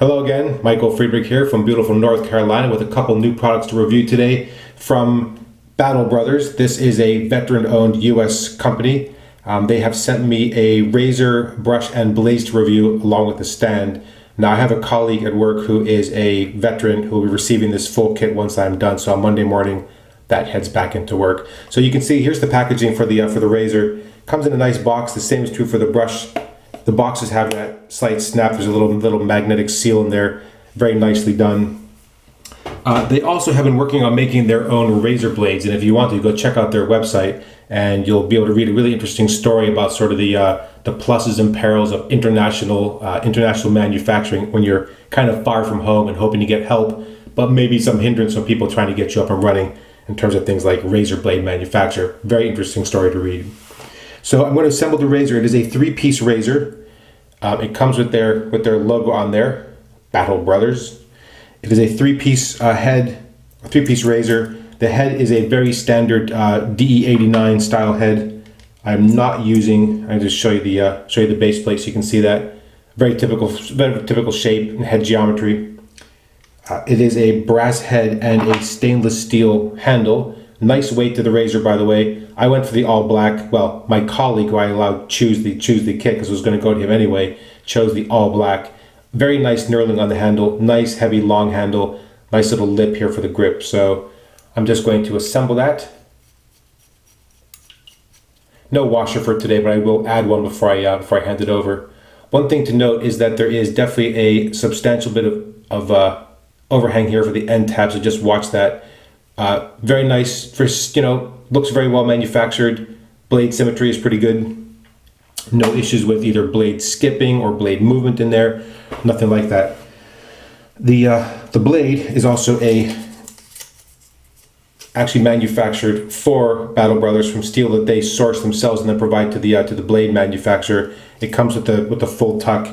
Hello again, Michael Friedrich here from beautiful North Carolina with a couple new products to review today from Battle Brothers. This is a veteran-owned U.S. company. They have sent me a razor, brush, and blades to review along with the stand. Now I have a colleague at work who is a veteran who will be receiving this full kit once I'm done. So on Monday morning, that heads back into work. So you can see here's the packaging for the razor. Comes in a nice box. The same is true for the brush. The boxes have that slight snap. There's a little magnetic seal in there. Very nicely done. They also have been working on making their own razor blades, and if you want to, go check out their website and you'll be able to read a really interesting story about sort of the pluses and perils of international manufacturing when you're kind of far from home and hoping to get help, but maybe some hindrance from people trying to get you up and running in terms of things like razor blade manufacture. Very interesting story to read. So I'm going to assemble the razor. It is a 3-piece razor. It comes with their logo on there, Battle Brothers. It is a 3-piece razor. The head is a very standard DE89 style head. I'm not using. I just show you the base plate so you can see that. Very typical shape and head geometry. It is a brass head and a stainless steel handle. Nice weight to the razor, by the way. I went for the all black. Well, my colleague, who I allowed choose the kit because it was going to go to him anyway, chose the all black. Very nice knurling on the handle. Nice heavy long handle. Nice little lip here for the grip. So I'm just going to assemble that. No washer for today, but I will add one before I hand it over. One thing to note is that there is definitely a substantial bit of overhang here for the end tab. So just watch that. Very nice, looks very well manufactured. Blade symmetry is pretty good. No issues with either blade skipping or blade movement in there. Nothing like that. The blade is also actually manufactured for Battle Brothers from steel that they source themselves and then provide to the blade manufacturer. It comes with the full tuck.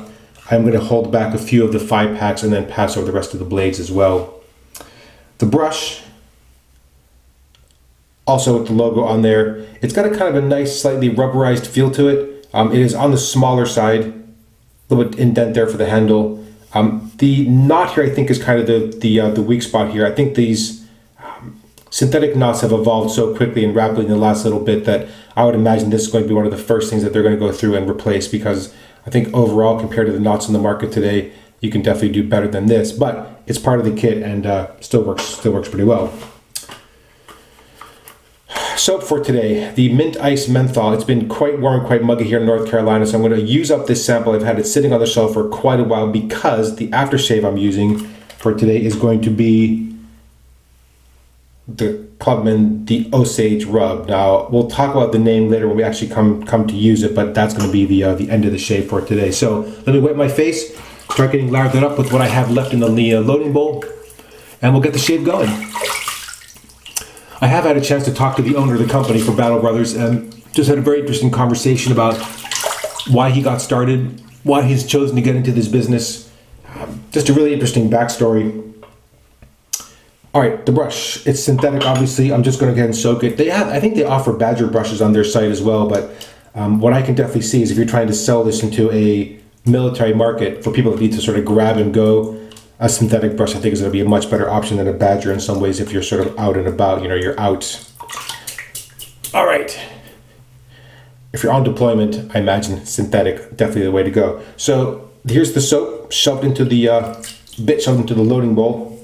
I'm going to hold back a few of the 5-packs and then pass over the rest of the blades as well. The brush, also with the logo on there. It's got a kind of a nice, slightly rubberized feel to it. It is on the smaller side, a little bit indent there for the handle. The knot here, I think, is kind of the weak spot here. I think these synthetic knots have evolved so quickly and rapidly in the last little bit that I would imagine this is going to be one of the first things that they're going to go through and replace, because I think overall, compared to the knots in the market today, you can definitely do better than this. But it's part of the kit and still works pretty well. Soap for today, the Mint Ice Menthol. It's been quite warm, quite muggy here in North Carolina, so I'm going to use up this sample. I've had it sitting on the shelf for quite a while because the aftershave I'm using for today is going to be the Clubman, the Osage Rub. Now, we'll talk about the name later when we actually come to use it, but that's going to be the end of the shave for today. So let me wet my face, start getting lathered up with what I have left in the loading bowl, and we'll get the shave going. I have had a chance to talk to the owner of the company for Battle Brothers and just had a very interesting conversation about why he got started, why he's chosen to get into this business. Just a really interesting backstory. All right, the brush. It's synthetic, obviously. I'm just going to go ahead and soak it. I think they offer Badger brushes on their site as well, but what I can definitely see is if you're trying to sell this into a military market for people that need to sort of grab and go, a synthetic brush, I think, is going to be a much better option than a Badger in some ways if you're sort of out and about, you're out. All right. If you're on deployment, I imagine synthetic, definitely the way to go. So here's the soap shoved into the loading bowl.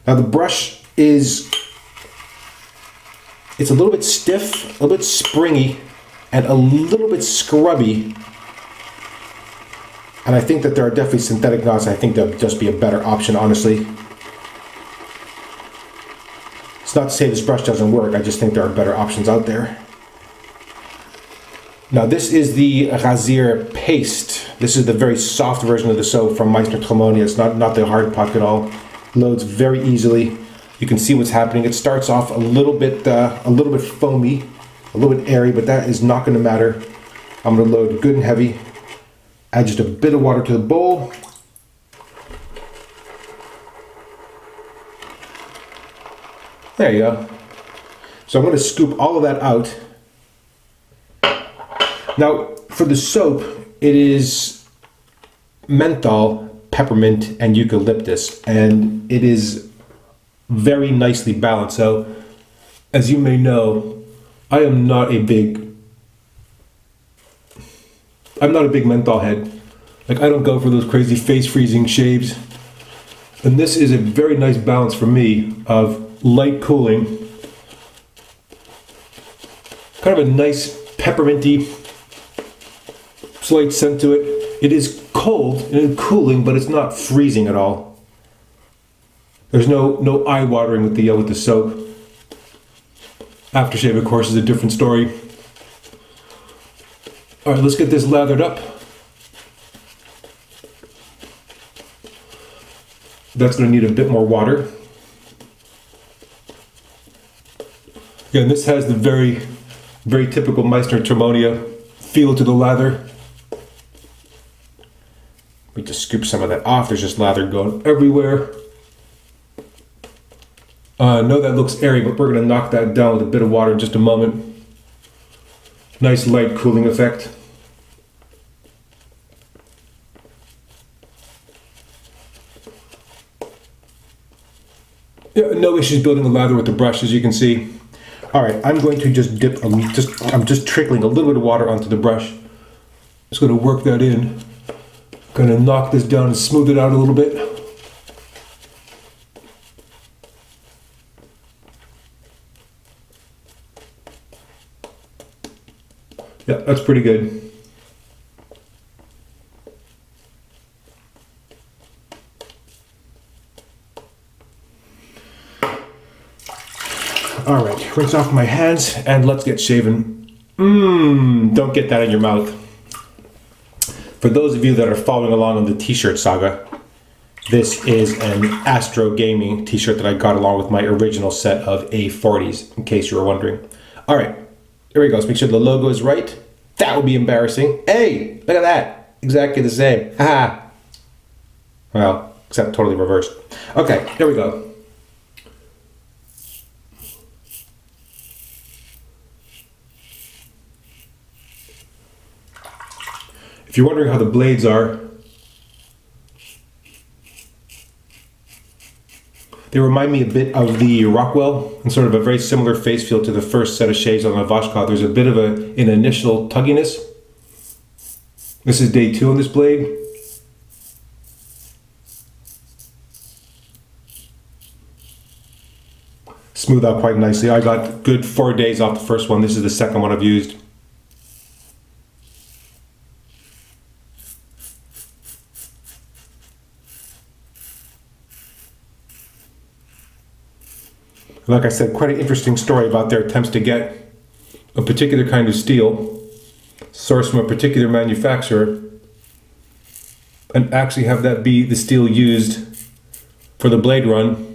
Now the brush it's a little bit stiff, a little bit springy, and a little bit scrubby. And I think that there are definitely synthetic knots. I think that'll just be a better option, honestly. It's not to say this brush doesn't work. I just think there are better options out there. Now this is the Razor Paste. This is the very soft version of the soap from Meißner Tremonia. It's not the hard puck at all. Loads very easily. You can see what's happening. It starts off a little bit foamy, a little bit airy, but that is not going to matter. I'm going to load good and heavy. Add just a bit of water to the bowl. There you go. So I'm going to scoop all of that out. Now, for the soap, it is menthol peppermint and eucalyptus, and it is very nicely balanced. So, as you may know, I'm not a big menthol head. Like, I don't go for those crazy face freezing shaves. And this is a very nice balance for me of light cooling, kind of a nice pepperminty slight scent to it. It is cold and cooling, but it's not freezing at all. There's no eye watering with the soap. Aftershave, of course, is a different story. All right, let's get this lathered up. That's going to need a bit more water. Again, this has the very, very typical Meißner Tremonia feel to the lather. We just scoop some of that off. There's just lather going everywhere. I know that looks airy, but we're going to knock that down with a bit of water in just a moment. Nice light cooling effect. Yeah, no issues building a lather with the brush, as you can see. All right, I'm going to just dip. I'm just trickling a little bit of water onto the brush. Just going to work that in. Going to knock this down and smooth it out a little bit. Yeah, that's pretty good. All right, rinse off my hands and let's get shaven. Don't get that in your mouth. For those of you that are following along on the t-shirt saga, this is an Astro Gaming t-shirt that I got along with my original set of A40s, in case you were wondering. All right, here we go. Let's make sure the logo is right. That would be embarrassing. Hey, look at that. Exactly the same. Haha. Well, except totally reversed. Okay, here we go. If you're wondering how the blades are, they remind me a bit of the Rockwell and sort of a very similar face feel to the first set of shaves on the Vashka. There's a bit of an initial tugginess. This is day 2 on this blade. Smooth out quite nicely. I got good 4 days off the first one. This is the second one I've used. Like I said, quite an interesting story about their attempts to get a particular kind of steel sourced from a particular manufacturer and actually have that be the steel used for the blade run.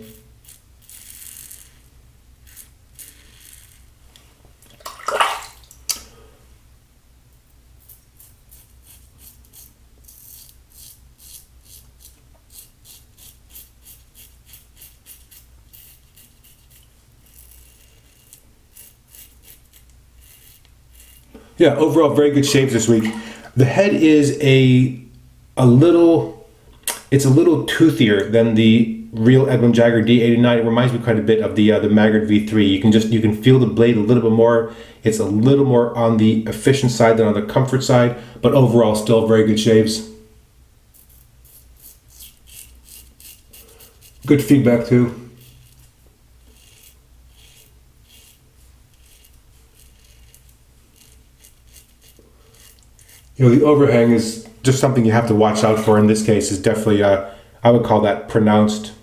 Yeah, overall very good shaves this week. The head is a little toothier than the real Edwin Jagger D89. It reminds me quite a bit of the Maggard V3. You can feel the blade a little bit more. It's a little more on the efficient side than on the comfort side, but overall still very good shaves. Good feedback too. You know, the overhang is just something you have to watch out for. In this case, is definitely, I would call that pronounced.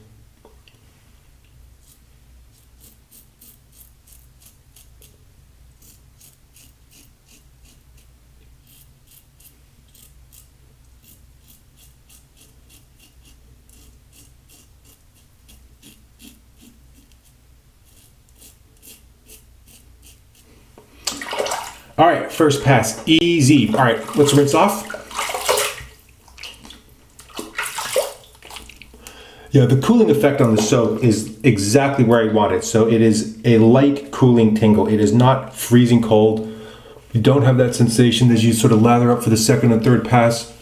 All right, first pass, easy. All right, let's rinse off. Yeah, the cooling effect on the soap is exactly where I want it. So it is a light cooling tingle. It is not freezing cold. You don't have that sensation as you sort of lather up for the second and third pass.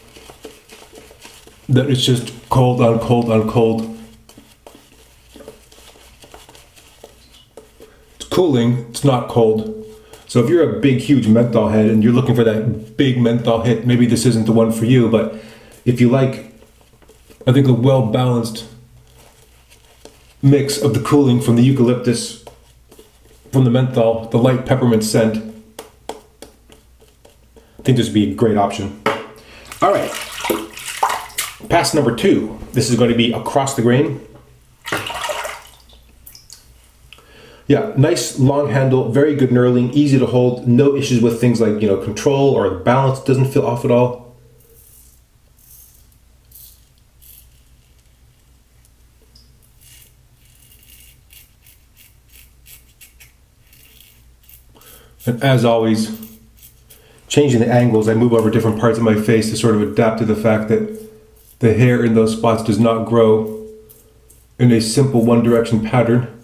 that it's just cold on cold on cold. It's cooling, it's not cold. So if you're a big, huge menthol head and you're looking for that big menthol hit, maybe this isn't the one for you, but if you like, I think, a well-balanced mix of the cooling from the eucalyptus, from the menthol, the light peppermint scent, I think this would be a great option. All right, pass number 2. This is going to be across the grain. Yeah, nice long handle, very good knurling, easy to hold, no issues with things like, control or the balance, doesn't feel off at all. And as always, changing the angles, I move over different parts of my face to sort of adapt to the fact that the hair in those spots does not grow in a simple one direction pattern.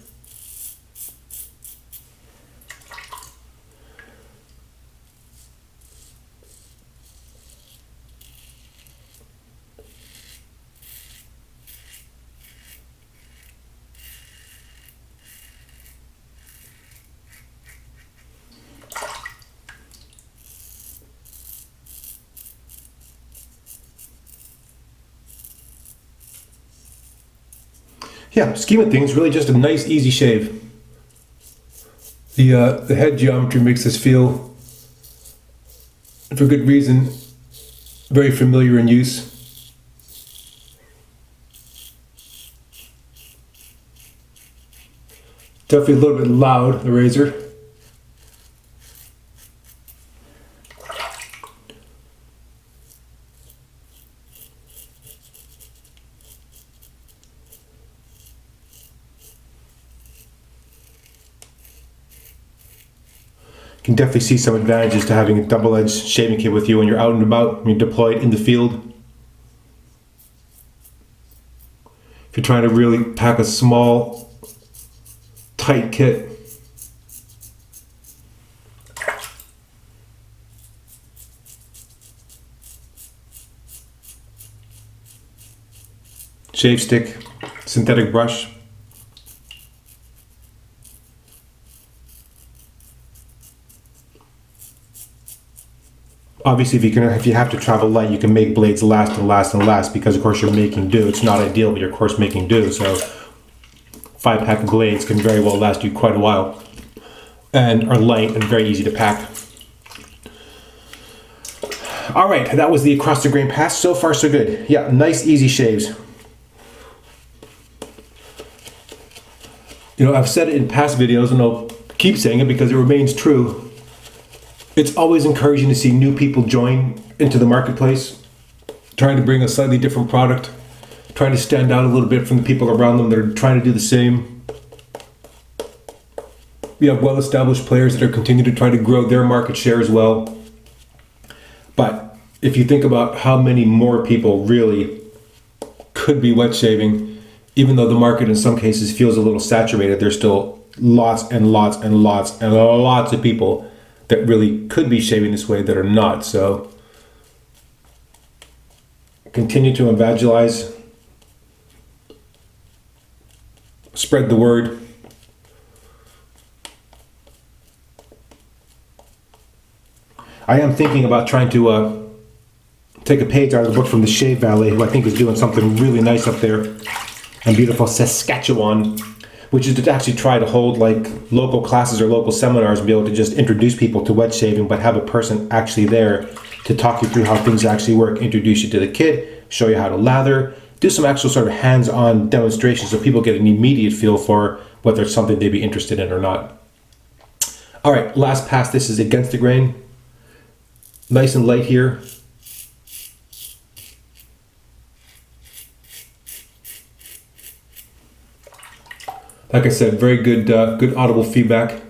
Yeah, scheme of things, really just a nice, easy shave. The head geometry makes this feel, for good reason, very familiar in use. Definitely a little bit loud, the razor. You can definitely see some advantages to having a double-edged shaving kit with you when you're out and about, when you're deployed in the field. If you're trying to really pack a small, tight kit. Shave stick, synthetic brush. Obviously, if you have to travel light, you can make blades last and last and last because, of course, you're making do. It's not ideal, but you're, of course, making do. So 5-pack of blades can very well last you quite a while and are light and very easy to pack. All right, that was the across the grain pass. So far, so good. Yeah, nice, easy shaves. I've said it in past videos, and I'll keep saying it because it remains true. It's always encouraging to see new people join into the marketplace, trying to bring a slightly different product, trying to stand out a little bit from the people around them that are trying to do the same. We have well-established players that are continuing to try to grow their market share as well. But if you think about how many more people really could be wet shaving, even though the market in some cases feels a little saturated, there's still lots and lots and lots and lots of people that really could be shaving this way that are not. So continue to evangelize, spread the word. I am thinking about trying to take a page out of the book from the Shave Valley, who I think is doing something really nice up there in beautiful Saskatchewan, which is to actually try to hold like local classes or local seminars and be able to just introduce people to wet shaving, but have a person actually there to talk you through how things actually work, introduce you to the kit, show you how to lather, do some actual sort of hands-on demonstrations so people get an immediate feel for whether it's something they'd be interested in or not. All right, last pass. This is against the grain. Nice and light here. Like I said, very good, good audible feedback.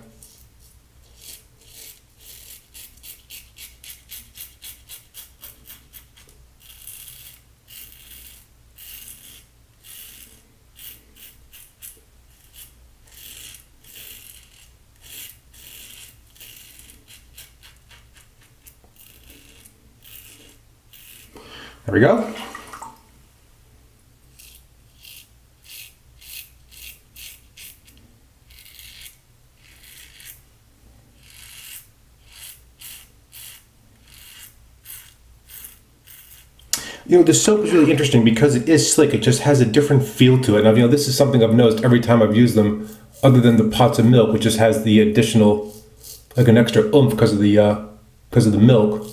There we go. You know, the soap is really interesting because it is slick. It just has a different feel to it. Now, you know, this is something I've noticed every time I've used them, other than the pots of milk, which just has the additional, like an extra oomph because of the milk.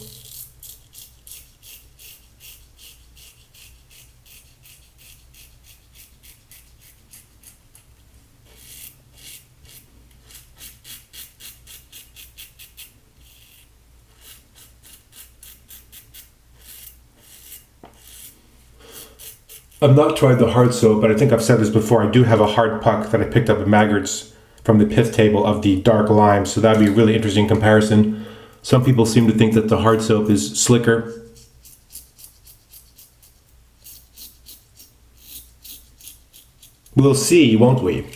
I've not tried the hard soap, but I think I've said this before. I do have a hard puck that I picked up at Maggart's from the pith table of the dark lime, so that'd be a really interesting comparison. Some people seem to think that the hard soap is slicker. We'll see, won't we?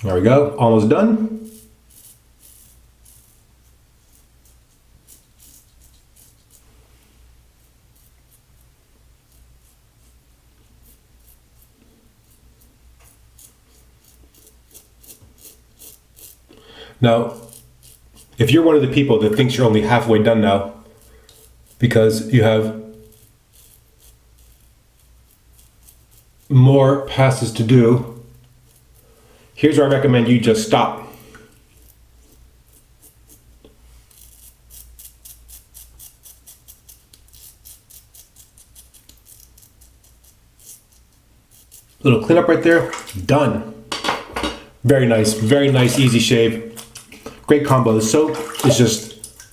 There we go, almost done. Now, if you're one of the people that thinks you're only halfway done now because you have more passes to do, here's where I recommend you just stop. Little cleanup right there, done. Very nice, easy shave. Great combo. The soap is just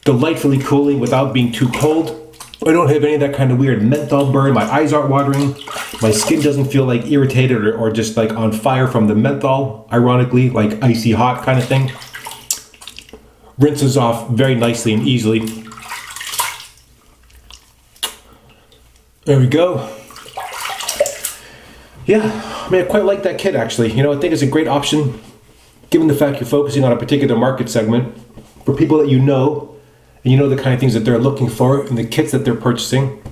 delightfully cooling without being too cold. I don't have any of that kind of weird menthol burn. My eyes aren't watering. My skin doesn't feel like irritated or just like on fire from the menthol, ironically, like icy hot kind of thing. Rinses off very nicely and easily. There we go. Yeah, I mean, I quite like that kit actually. You know, I think it's a great option given the fact you're focusing on a particular market segment for people that you know, and you know the kind of things that they're looking for and the kits that they're purchasing.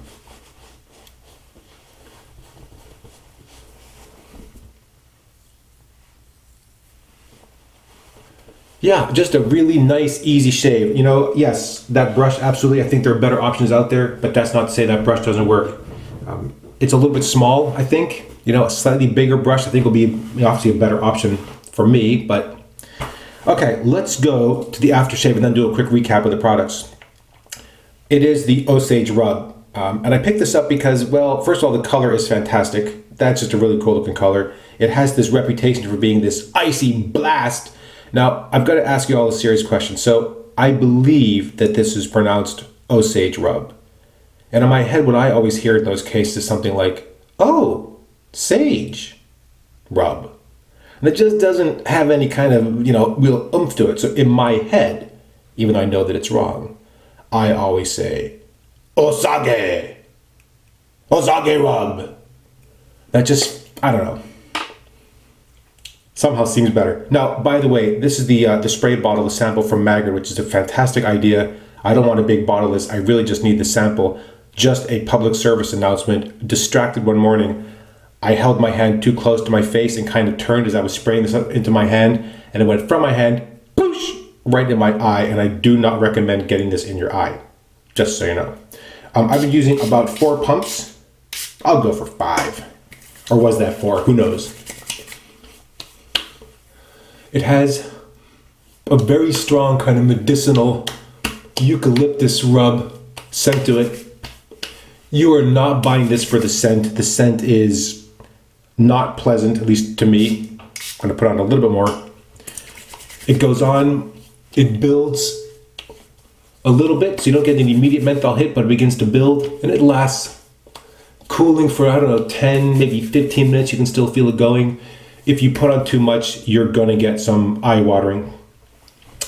Yeah, just a really nice, easy shave. You know, yes, that brush, absolutely. I think there are better options out there, but that's not to say that brush doesn't work. It's a little bit small, I think. You know, a slightly bigger brush, I think will be obviously a better option for me, but okay, let's go to the aftershave and then do a quick recap of the products. It is the Osage Rub, and I picked this up because, well, first of all, the color is fantastic. That's just a really cool looking color. It has this reputation for being this icy blast. Now, I've got to ask you all a serious question. So, I believe that this is pronounced Osage Rub. And in my head, what I always hear in those cases is something like, oh, sage rub. And it just doesn't have any kind of, you know, real oomph to it. So in my head, even though I know that it's wrong, I always say, Osage Rub. That just, I don't know, somehow seems better. Now, by the way, this is the spray bottle, the sample from Maggard, which is a fantastic idea. I don't want a big bottle of this. I really just need the sample. Just a public service announcement. Distracted one morning, I held my hand too close to my face and kind of turned as I was spraying this up into my hand, and it went from my hand, boosh, right in my eye, and I do not recommend getting this in your eye, just so you know. I've been using about 4 pumps. I'll go for 5. Or was that 4? Who knows? It has a very strong kind of medicinal eucalyptus rub scent to it. You are not buying this for the scent. The scent is not pleasant, at least to me. I'm gonna put on a little bit more. It goes on, it builds a little bit, so you don't get an immediate menthol hit, but it begins to build, and it lasts cooling for, I don't know, 10, maybe 15 minutes. You can still feel it going. If you put on too much, you're gonna get some eye watering.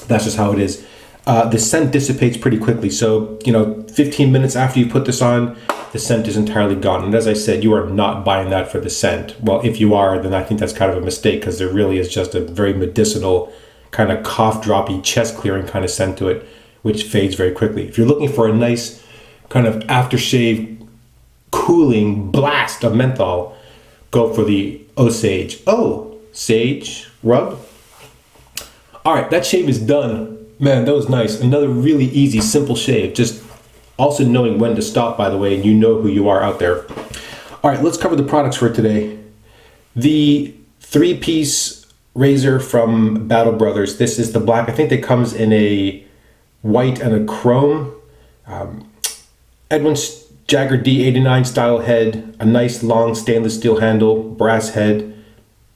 That's just how it is. The scent dissipates pretty quickly. So, 15 minutes after you put this on, the scent is entirely gone. And as I said, you are not buying that for the scent. Well, if you are, then I think that's kind of a mistake, because there really is just a very medicinal, kind of cough droppy, chest clearing kind of scent to it, which fades very quickly. If you're looking for a nice kind of aftershave cooling blast of menthol, go for the Osage Rub. All right, that shave is done. Man, that was nice. Another really easy, simple shave. Just also knowing when to stop, by the way, and you know who you are out there. All right, let's cover the products for today. The 3-piece razor from Battle Brothers. This is the black. I think it comes in a white and a chrome. Edwin Jagger D89 style head. A nice long stainless steel handle, brass head.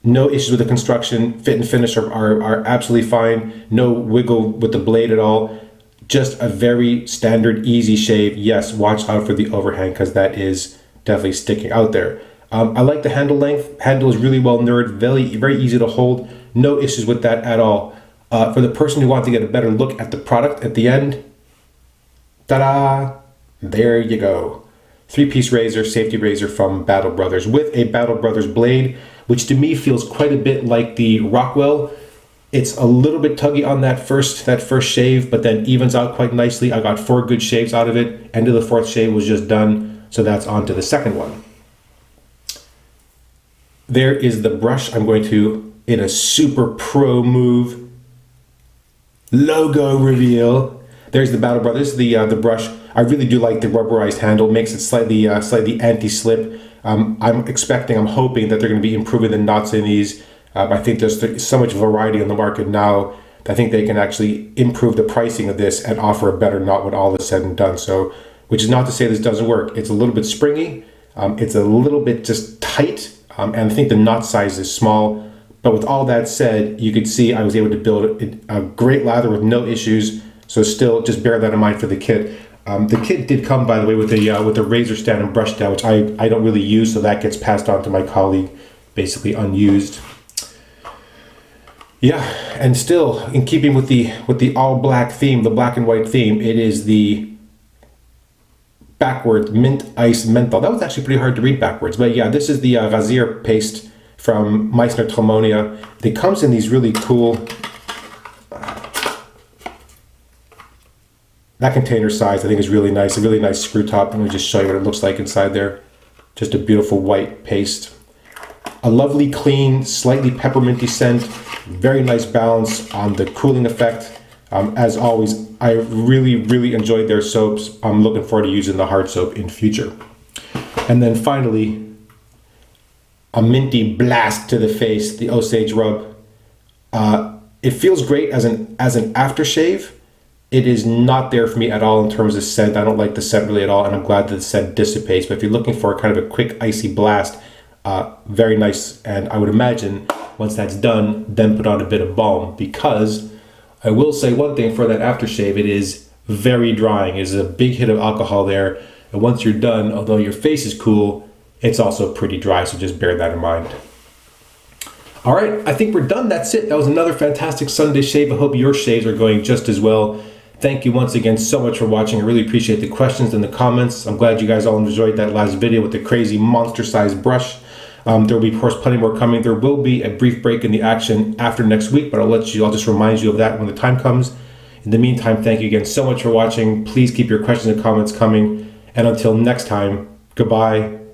No issues with the construction. Fit and finish are absolutely fine. No wiggle with the blade at all. Just a very standard, easy shave. Yes, watch out for the overhang because that is definitely sticking out there. I like the handle length. Handle is really well nerved, very easy to hold. No issues with that at all. For the person who wants to get a better look at the product at the end, ta-da! There you go. 3-piece razor, safety razor from Battle Brothers with a Battle Brothers blade, which to me feels quite a bit like the Rockwell. It's a little bit tuggy on that first shave, but then evens out quite nicely. I got 4 good shaves out of it. End of the 4th shave was just done, so that's on to the second one. There is the brush. I'm going to, in a super pro move, logo reveal. There's the Battle Brothers, the brush. I really do like the rubberized handle. Makes it slightly anti-slip. I'm hoping that they're going to be improving the knots in these. I think there's so much variety on the market now that I think they can actually improve the pricing of this and offer a better knot when all is said and done. So, which is not to say this doesn't work. It's a little bit springy. It's a little bit just tight. And I think the knot size is small. But with all that said, you could see I was able to build a great lather with no issues. So still, just bear that in mind for the kit. The kit did come, by the way, with a razor stand and brush down, which I don't really use, so that gets passed on to my colleague, basically unused. Yeah, and still in keeping with the all black theme, the black and white theme, it is the backwards mint ice menthol. That was actually pretty hard to read backwards, but yeah, this is the Rasier paste from Meißner Tremonia. It comes in these really cool. That container size I think is really nice, a really nice screw top. Let me just show you what it looks like inside there. Just a beautiful white paste. A lovely, clean, slightly pepperminty scent. Very nice balance on the cooling effect. As always, I really enjoyed their soaps. I'm looking forward to using the hard soap in future. And then finally, a minty blast to the face, the Osage Rub. It feels great as an aftershave. It is not there for me at all in terms of scent. I don't like the scent really at all, and I'm glad that the scent dissipates. But if you're looking for kind of a quick icy blast, very nice. And I would imagine once that's done, then put on a bit of balm, because I will say one thing for that aftershave, it is very drying. There's a big hit of alcohol there. And once you're done, although your face is cool, it's also pretty dry. So just bear that in mind. All right, I think we're done. That's it. That was another fantastic Sunday shave. I hope your shaves are going just as well. Thank you once again so much for watching. I really appreciate the questions and the comments. I'm glad you guys all enjoyed that last video with the crazy monster-sized brush. There will be, of course, plenty more coming. There will be a brief break in the action after next week, but I'll just remind you of that when the time comes. In the meantime, thank you again so much for watching. Please keep your questions and comments coming. And until next time, goodbye.